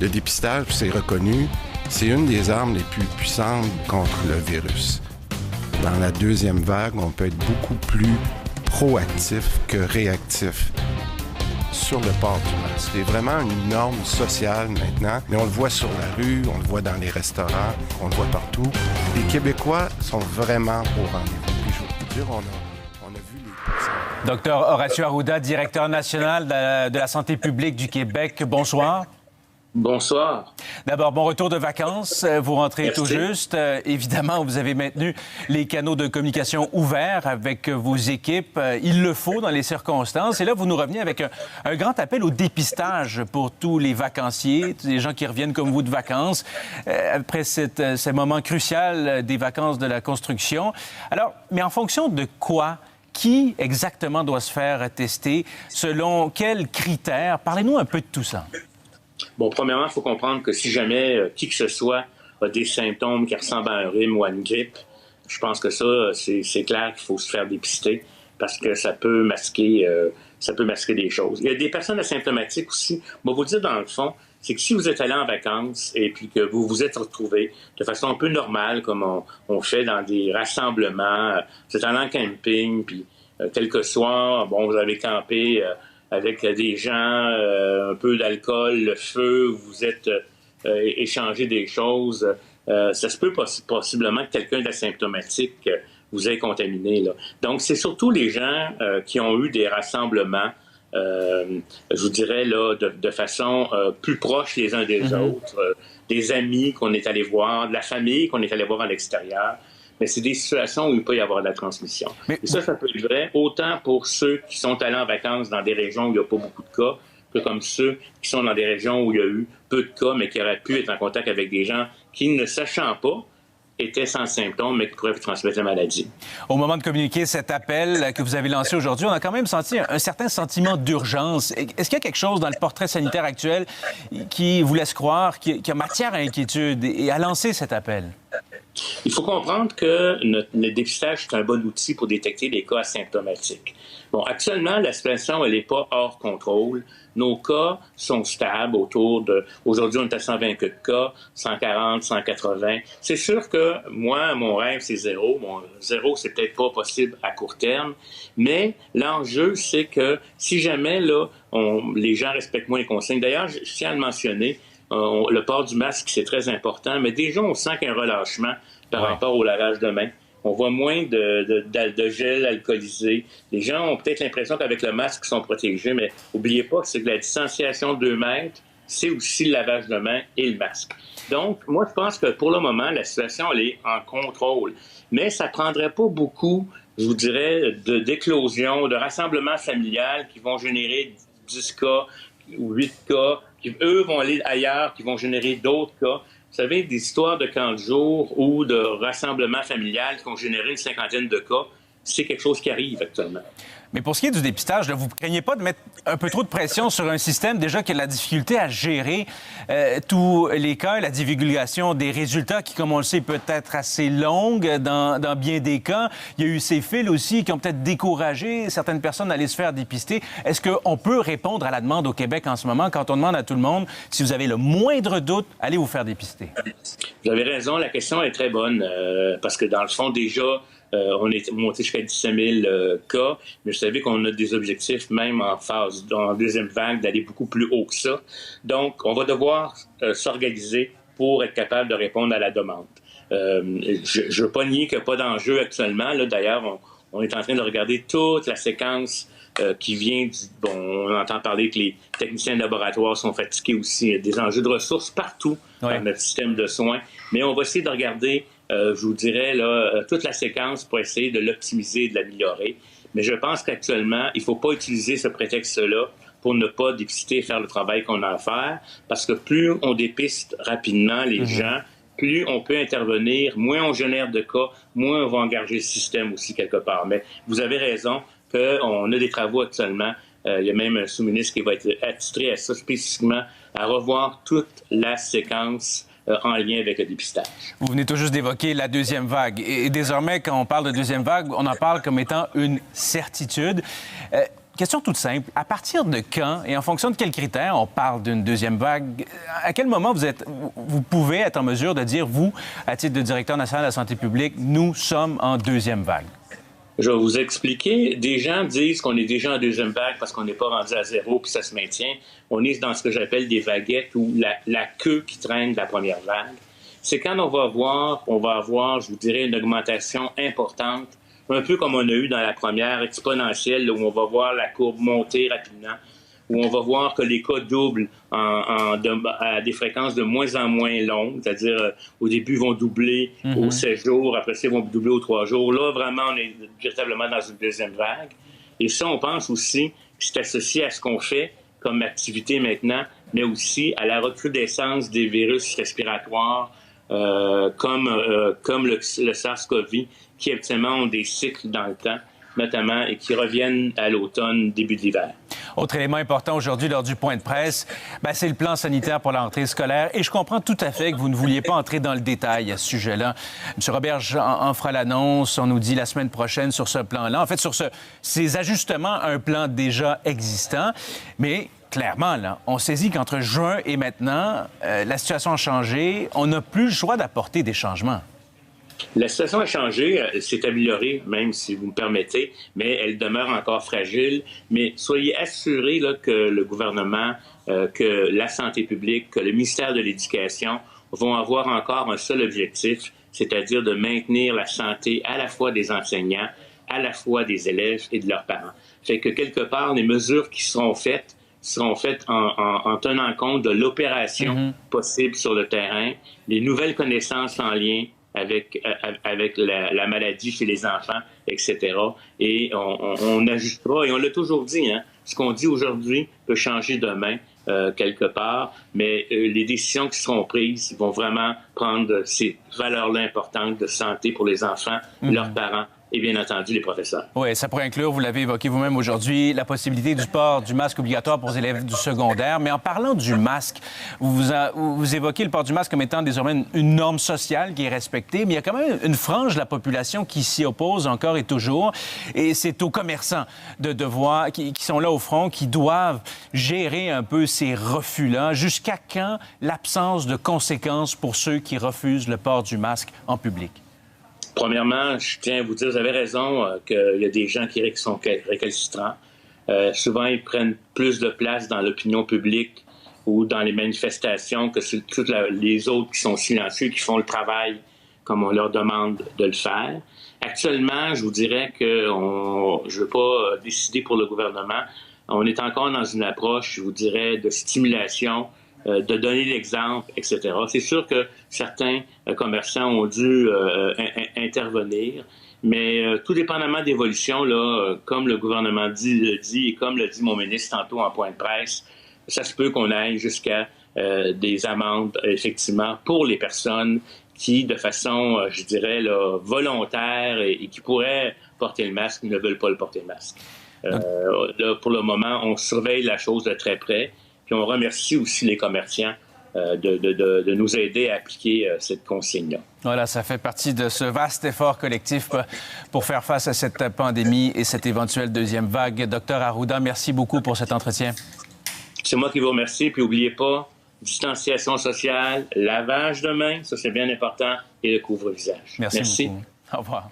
Le dépistage, c'est reconnu, c'est une des armes les plus puissantes contre le virus. Dans la deuxième vague, on peut être beaucoup plus proactif que réactif sur le port du masque. C'est vraiment une norme sociale maintenant, mais on le voit sur la rue, on le voit dans les restaurants, on le voit partout. Les Québécois sont vraiment au rendez-vous. Puis je veux vous dire, on a vu les... Docteur Horacio Arruda, directeur national de la santé publique du Québec. Bonsoir. Bonsoir. D'abord, bon retour de vacances. Vous rentrez Merci. Tout juste. Évidemment, vous avez maintenu les canaux de communication ouverts avec vos équipes. Il le faut dans les circonstances. Et là, vous nous revenez avec un grand appel au dépistage pour tous les vacanciers, les gens qui reviennent comme vous de vacances, après ce moment crucial des vacances de la construction. Alors, mais en fonction de quoi? Qui exactement doit se faire tester? Selon quels critères? Parlez-nous un peu de tout ça. Bon, premièrement, il faut comprendre que si jamais qui que ce soit a des symptômes qui ressemblent à un rhume ou à une grippe, je pense que ça, c'est clair qu'il faut se faire dépister parce que ça peut masquer des choses. Il y a des personnes asymptomatiques aussi. Je vais vous dire dans le fond, c'est que si vous êtes allé en vacances et puis que vous vous êtes retrouvés de façon un peu normale, comme on fait dans des rassemblements, vous êtes allé en camping, puis quelques soirs, bon, vous avez campé avec des gens, un peu d'alcool, le feu, vous êtes échangé des choses. Ça se peut possiblement que quelqu'un d'asymptomatique vous ait contaminé, là. Donc, c'est surtout les gens qui ont eu des rassemblements, je vous dirais, là, de façon plus proche les uns des autres, des amis qu'on est allé voir, de la famille qu'on est allé voir à l'extérieur. Mais c'est des situations où il peut y avoir de la transmission. Et ça peut être vrai autant pour ceux qui sont allés en vacances dans des régions où il n'y a pas beaucoup de cas, que comme ceux qui sont dans des régions où il y a eu peu de cas, mais qui auraient pu être en contact avec des gens qui, ne sachant pas, étaient sans symptômes, mais qui pourraient transmettre la maladie. Au moment de communiquer cet appel que vous avez lancé aujourd'hui, on a quand même senti un certain sentiment d'urgence. Est-ce qu'il y a quelque chose dans le portrait sanitaire actuel qui vous laisse croire qu'il y a matière à inquiétude et à lancer cet appel? Il faut comprendre que le dépistage est un bon outil pour détecter les cas asymptomatiques. Bon, actuellement, la situation, elle n'est pas hors contrôle. Nos cas sont stables aujourd'hui, on est à 120 cas, 140, 180. C'est sûr que moi, mon rêve, c'est zéro. Zéro, c'est peut-être pas possible à court terme. Mais l'enjeu, c'est que si jamais, là, les gens respectent moins les consignes. D'ailleurs, je tiens à le mentionner, le port du masque, c'est très important, mais déjà, on sent qu'il y a un relâchement par rapport au lavage de mains. On voit moins de gel alcoolisé. Les gens ont peut-être l'impression qu'avec le masque, ils sont protégés, mais n'oubliez pas que c'est que la distanciation de 2 mètres, c'est aussi le lavage de mains et le masque. Donc, moi, je pense que pour le moment, la situation, elle est en contrôle. Mais ça ne prendrait pas beaucoup, je vous dirais, d'éclosions, de rassemblements familiales qui vont générer 10 cas ou 8 cas, qui, eux, vont aller ailleurs, qui vont générer d'autres cas. Vous savez, des histoires de camps de jour ou de rassemblements familiales qui ont généré une 50aine de cas, c'est quelque chose qui arrive actuellement. Mais pour ce qui est du dépistage, là, vous ne craignez pas de mettre un peu trop de pression sur un système déjà qui a la difficulté à gérer tous les cas et la divulgation des résultats qui, comme on le sait, peut être assez longue dans bien des cas. Il y a eu ces fils aussi qui ont peut-être découragé certaines personnes à aller se faire dépister. Est-ce qu'on peut répondre à la demande au Québec en ce moment quand on demande à tout le monde, si vous avez le moindre doute, allez vous faire dépister? Vous avez raison, la question est très bonne parce que dans le fond, déjà, on est monté jusqu'à 17 000 cas, mais vous savez qu'on a des objectifs, même en deuxième vague, d'aller beaucoup plus haut que ça. Donc, on va devoir s'organiser pour être capable de répondre à la demande. Je ne veux pas nier qu'il n'y a pas d'enjeu actuellement. Là, d'ailleurs, on est en train de regarder toute la séquence qui vient on entend parler que les techniciens de laboratoire sont fatigués aussi. Il y a des enjeux de ressources partout dans notre système de soins. Mais on va essayer de regarder je vous dirais, là, toute la séquence pour essayer de l'optimiser et de l'améliorer. Mais je pense qu'actuellement, il ne faut pas utiliser ce prétexte-là pour ne pas dépister et faire le travail qu'on a à faire, parce que plus on dépiste rapidement les gens, plus on peut intervenir, moins on génère de cas, moins on va engager le système aussi quelque part. Mais vous avez raison qu'on a des travaux actuellement. Il y a même un sous-ministre qui va être attitré à ça spécifiquement, à revoir toute la séquence en lien avec le dépistage. Vous venez tout juste d'évoquer la deuxième vague. Et désormais, quand on parle de deuxième vague, on en parle comme étant une certitude. question toute simple. À partir de quand et en fonction de quels critères on parle d'une deuxième vague? À quel moment vous pouvez être en mesure de dire, vous, à titre de directeur national de la santé publique, nous sommes en deuxième vague? Je vais vous expliquer. Des gens disent qu'on est déjà en deuxième vague parce qu'on n'est pas rendu à zéro puis ça se maintient. On est dans ce que j'appelle des vaguettes ou la queue qui traîne de la première vague. C'est quand on va avoir, je vous dirais, une augmentation importante, un peu comme on a eu dans la première exponentielle, où on va voir la courbe monter rapidement, où on va voir que les cas doublent à des fréquences de moins en moins longues, c'est-à-dire au début, ils vont doubler aux 7 jours, après ça, ils vont doubler aux 3 jours. Là, vraiment, on est véritablement dans une deuxième vague. Et ça, on pense aussi que c'est associé à ce qu'on fait comme activité maintenant, mais aussi à la recrudescence des virus respiratoires, comme le SARS-CoV, qui habituellement ont des cycles dans le temps, notamment, et qui reviennent à l'automne, début de l'hiver. Autre élément important aujourd'hui lors du point de presse, c'est le plan sanitaire pour la rentrée scolaire. Et je comprends tout à fait que vous ne vouliez pas entrer dans le détail à ce sujet-là. M. Roberge en fera l'annonce, on nous dit la semaine prochaine sur ce plan-là. En fait, sur ces ajustements à un plan déjà existant. Mais clairement, là, on saisit qu'entre juin et maintenant, la situation a changé. On n'a plus le choix d'apporter des changements. La situation a changé, s'est améliorée, même si vous me permettez, mais elle demeure encore fragile. Mais soyez assurés là, que le gouvernement, que la santé publique, que le ministère de l'Éducation vont avoir encore un seul objectif, c'est-à-dire de maintenir la santé à la fois des enseignants, à la fois des élèves et de leurs parents. Fait que quelque part, les mesures qui seront faites en tenant compte de l'opération possible sur le terrain, les nouvelles connaissances en lien avec la maladie chez les enfants, etc. Et on ajustera, et on l'a toujours dit, hein, ce qu'on dit aujourd'hui peut changer demain, quelque part, mais les décisions qui seront prises vont vraiment prendre ces valeurs-là importantes de santé pour les enfants, leurs parents, et bien entendu les professeurs. Oui, ça pourrait inclure, vous l'avez évoqué vous-même aujourd'hui, la possibilité du port du masque obligatoire pour les élèves du secondaire. Mais en parlant du masque, vous évoquez le port du masque comme étant désormais une norme sociale qui est respectée, mais il y a quand même une frange de la population qui s'y oppose encore et toujours. Et c'est aux commerçants qui sont là au front, qui doivent gérer un peu ces refus-là. Jusqu'à quand l'absence de conséquences pour ceux qui refusent le port du masque en public? Premièrement, je tiens à vous dire, vous avez raison, qu'il y a des gens qui sont récalcitrants. Souvent, ils prennent plus de place dans l'opinion publique ou dans les manifestations que toutes les autres qui sont silencieux, qui font le travail comme on leur demande de le faire. Actuellement, je vous dirais que je ne veux pas décider pour le gouvernement. On est encore dans une approche, je vous dirais, de stimulation, de donner l'exemple, etc. C'est sûr que certains commerçants ont dû intervenir, mais tout dépendamment d'évolution, là, comme le gouvernement le dit et comme le dit mon ministre tantôt en point de presse, ça se peut qu'on aille jusqu'à des amendes, effectivement, pour les personnes qui, de façon, je dirais, là, volontaire et qui pourraient porter le masque, ne veulent pas le porter le masque. Là, pour le moment, on surveille la chose de très près. Puis on remercie aussi les commerçants de nous aider à appliquer cette consigne-là. Voilà, ça fait partie de ce vaste effort collectif pour faire face à cette pandémie et cette éventuelle deuxième vague. Docteur Arruda, merci beaucoup pour cet entretien. C'est moi qui vous remercie. Puis n'oubliez pas, distanciation sociale, lavage de mains, ça c'est bien important, et le couvre-visage. Merci beaucoup. Au revoir.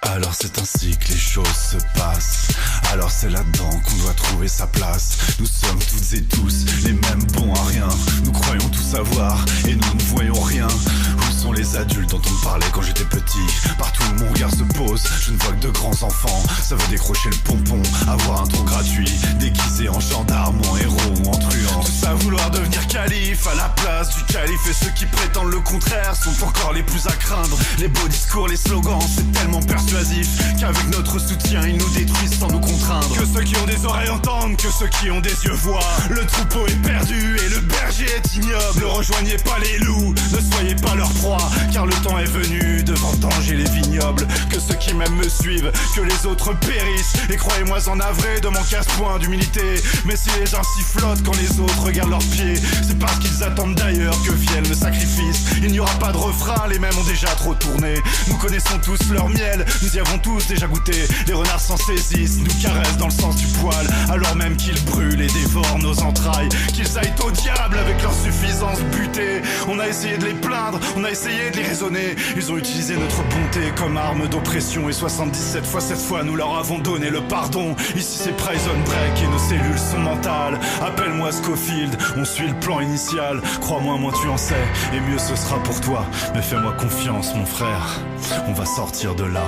Alors c'est ainsi que les choses se passent. Alors c'est là-dedans qu'on doit trouver sa place. Nous sommes toutes et tous les mêmes bons à rien. Nous croyons tout savoir et nous ne voyons rien. Où sont les adultes dont on me parlait quand j'étais petit? Partout où mon regard se pose, je ne vois que de grands enfants. Ça veut décrocher le pompon, avoir un tour gratuit, déguisé en gendarme, en héros ou en truand. Tout ça vouloir devenir calife à la place du calife. Et ceux qui prétendent le contraire sont encore les plus à craindre. Les beaux discours, les slogans, c'est tellement persuasif qu'avec notre soutien, ils nous détruisent sans nous contraindre. Que ceux qui ont des oreilles entendent, que ceux qui ont des yeux voient. Le troupeau est perdu et le berger est ignoble. Ne rejoignez pas les loups, ne soyez pas leur proie, car le temps est venu de vendanger les vignobles. Que ceux qui m'aiment me suivent, que les autres périssent. Et croyez-moi en navré de mon casse-point d'humilité. Mais si les uns s'y flottent quand les autres regardent leurs pieds, c'est parce qu'ils attendent d'ailleurs que vienne le sacrifice. Il n'y aura pas de refrain, les mêmes ont déjà trop tourné. Nous connaissons tous leur miel, nous y avons tous déjà goûté. Les renards s'en saisissent, nous caressent dans le sens du poil, alors même qu'ils brûlent et dévorent nos entrailles. Qu'ils aillent au diable avec leur suffisance butée. On a essayé de les plaindre, on a essayé de les raisonner. Ils ont utilisé notre bonté comme arme d'oppression. Et 77 fois cette fois nous leur avons donné le pardon. Ici c'est Prison Break et nos cellules sont mentales. Appelle-moi Scofield, on suit le plan initial. Crois-moi, moins tu en sais, et mieux ce sera pour toi. Mais fais-moi confiance mon frère, on va sortir de là.